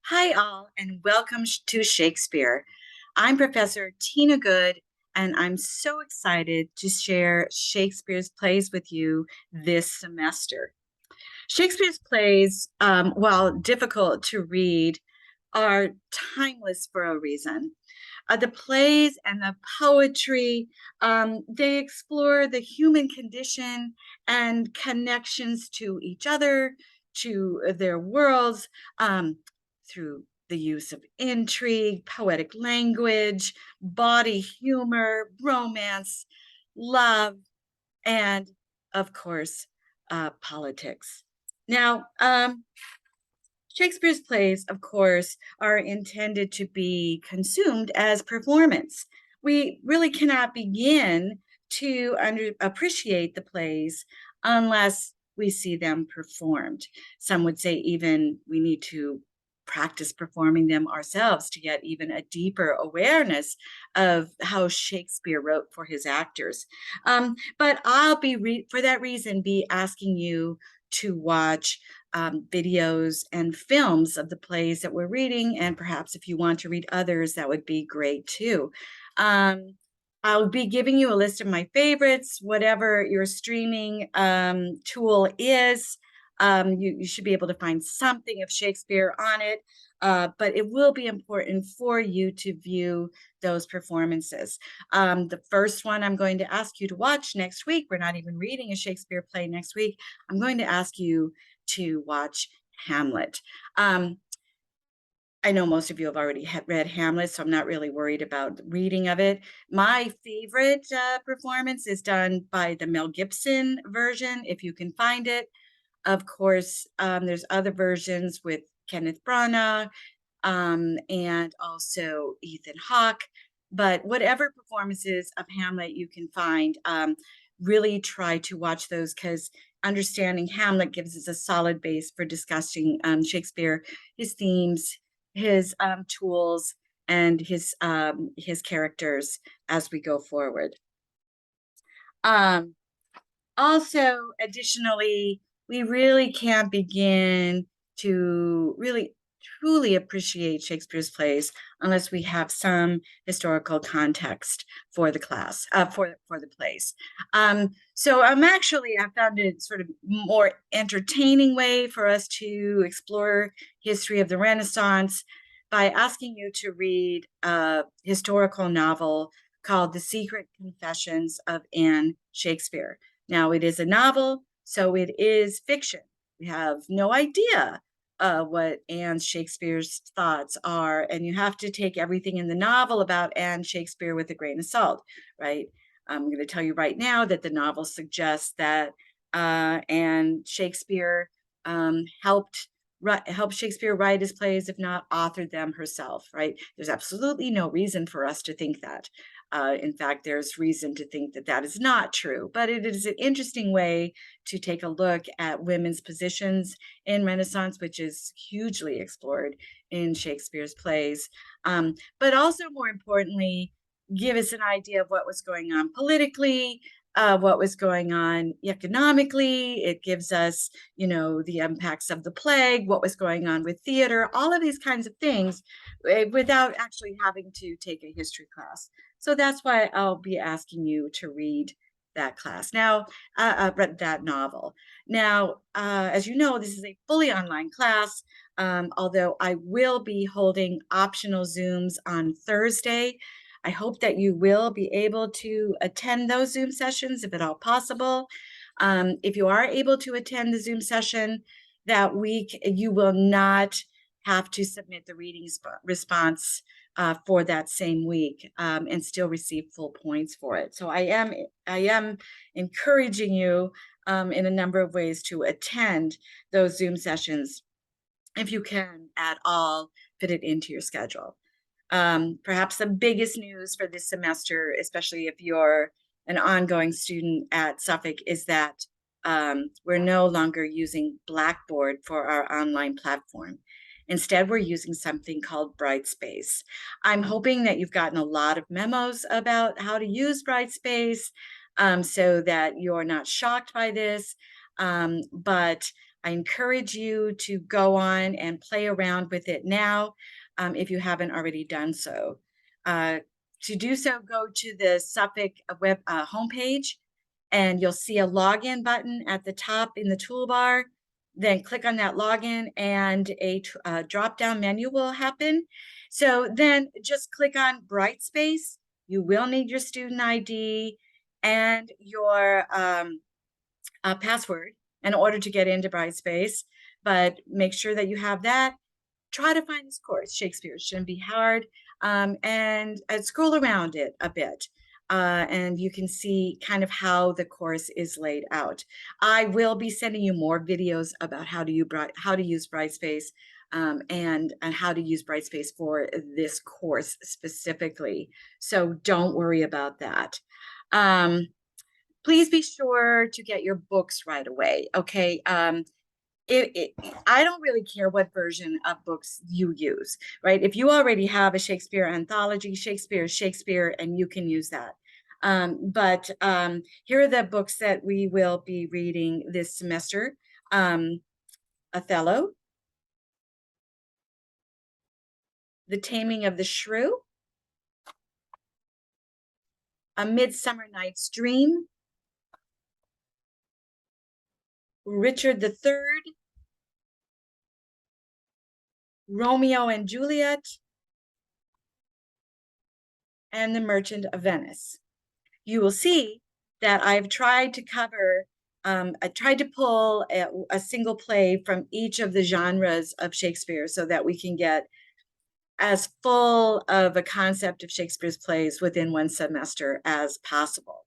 Hi, all, and welcome to Shakespeare. I'm Professor Tina Good, and I'm so excited to share Shakespeare's plays with you this semester. Shakespeare's plays, while difficult to read, are timeless for a reason. The plays and the poetry, they explore the human condition and connections to each other, to their worlds, through the use of intrigue, poetic language, body humor, romance, love, and of course, politics. Now, Shakespeare's plays, of course, are intended to be consumed as performance. We really cannot begin to appreciate the plays unless we see them performed. Some would say even we need to practice performing them ourselves to get even a deeper awareness of how Shakespeare wrote for his actors. But I'll be, for that reason, be asking you to watch videos and films of the plays that we're reading. And perhaps if you want to read others, that would be great too. I'll be giving you a list of my favorites, whatever your streaming tool is. You should be able to find something of Shakespeare on it, but it will be important for you to view those performances. The first one I'm going to ask you to watch next week, we're not even reading a Shakespeare play next week. I'm going to ask you to watch Hamlet. I know most of you have already read Hamlet, so I'm not really worried about the reading of it. My favorite performance is done by the Mel Gibson version, if you can find it. Of course, there's other versions with Kenneth Branagh and also Ethan Hawke. But whatever performances of Hamlet you can find, really try to watch those, because understanding Hamlet gives us a solid base for discussing Shakespeare, his themes, his tools, and his characters as we go forward. Also, additionally, we really can't begin to really truly appreciate Shakespeare's plays unless we have some historical context for the class, for the plays. So I found it sort of more entertaining way for us to explore history of the Renaissance by asking you to read a historical novel called The Secret Confessions of Anne Shakespeare. Now, it is a novel, so it is fiction. We have no idea what Anne Shakespeare's thoughts are, and you have to take everything in the novel about Anne Shakespeare with a grain of salt, right? I'm going to tell you right now that the novel suggests that Anne Shakespeare helped Shakespeare write his plays, if not authored them herself, right? There's absolutely no reason for us to think that. In fact, there's reason to think that that is not true, but it is an interesting way to take a look at women's positions in Renaissance, which is hugely explored in Shakespeare's plays. But also, more importantly, give us an idea of what was going on politically, what was going on economically. It gives us, the impacts of the plague, what was going on with theater, all of these kinds of things without actually having to take a history class. So that's why I'll be asking you to read that class. Now, read that novel. Now, as you know, this is a fully online class, although I will be holding optional Zooms on Thursday. I hope that you will be able to attend those Zoom sessions if at all possible. If you are able to attend the Zoom session that week, you will not have to submit the reading response for that same week and still receive full points for it. So I am encouraging you in a number of ways to attend those Zoom sessions if you can at all fit it into your schedule. Perhaps the biggest news for this semester, especially if you're an ongoing student at Suffolk, is that we're no longer using Blackboard for our online platform. Instead, we're using something called Brightspace. I'm hoping that you've gotten a lot of memos about how to use Brightspace so that you're not shocked by this. But I encourage you to go on and play around with it now, if you haven't already done so. To do so, go to the Suffolk web homepage, and you'll see a login button at the top in the toolbar. Then click on that login, and a drop-down menu will happen. So then just click on Brightspace. You will need your student ID and your password in order to get into Brightspace, but make sure that you have that. Try to find this course, Shakespeare. It shouldn't be hard, and scroll around it a bit. And you can see kind of how the course is laid out. I will be sending you more videos about how to use Brightspace, and how to use Brightspace for this course specifically. So don't worry about that. Please be sure to get your books right away. Okay. I don't really care what version of books you use, right? If you already have a Shakespeare anthology, Shakespeare is Shakespeare, and you can use that. But here are the books that we will be reading this semester. Othello, The Taming of the Shrew, A Midsummer Night's Dream, Richard III, Romeo and Juliet, and The Merchant of Venice. You will see that I've tried to cover, I tried to pull a single play from each of the genres of Shakespeare so that we can get as full of a concept of Shakespeare's plays within one semester as possible.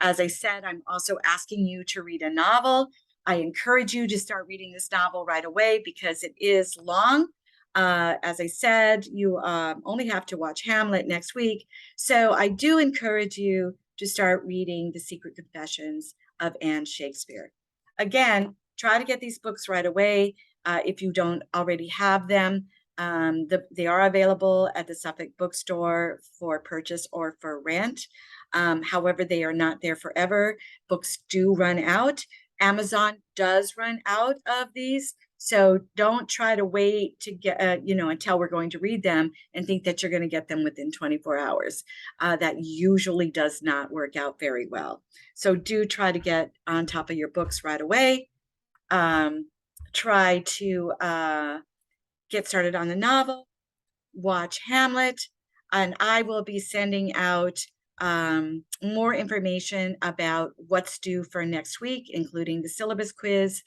As I said, I'm also asking you to read a novel. I encourage you to start reading this novel right away because it is long. As I said, you only have to watch Hamlet next week. So I do encourage you to start reading The Secret Confessions of Anne Shakespeare. Again, try to get these books right away if you don't already have them. They are available at the Suffolk bookstore for purchase or for rent. However, they are not there forever. Books do run out. Amazon does run out of these. So don't try to wait to get, until we're going to read them and think that you're going to get them within 24 hours. That usually does not work out very well. So do try to get on top of your books right away. Try to get started on the novel, watch Hamlet, and I will be sending out more information about what's due for next week, including the syllabus quiz,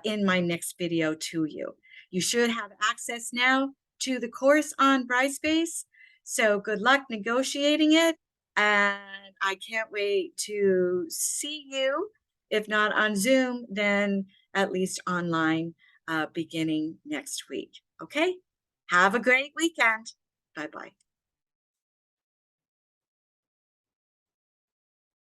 in my next video to you. You should have access now to the course on Brightspace, so good luck negotiating it, and I can't wait to see you, if not on Zoom, then at least online, beginning next week. Okay? Have a great weekend. Bye-bye.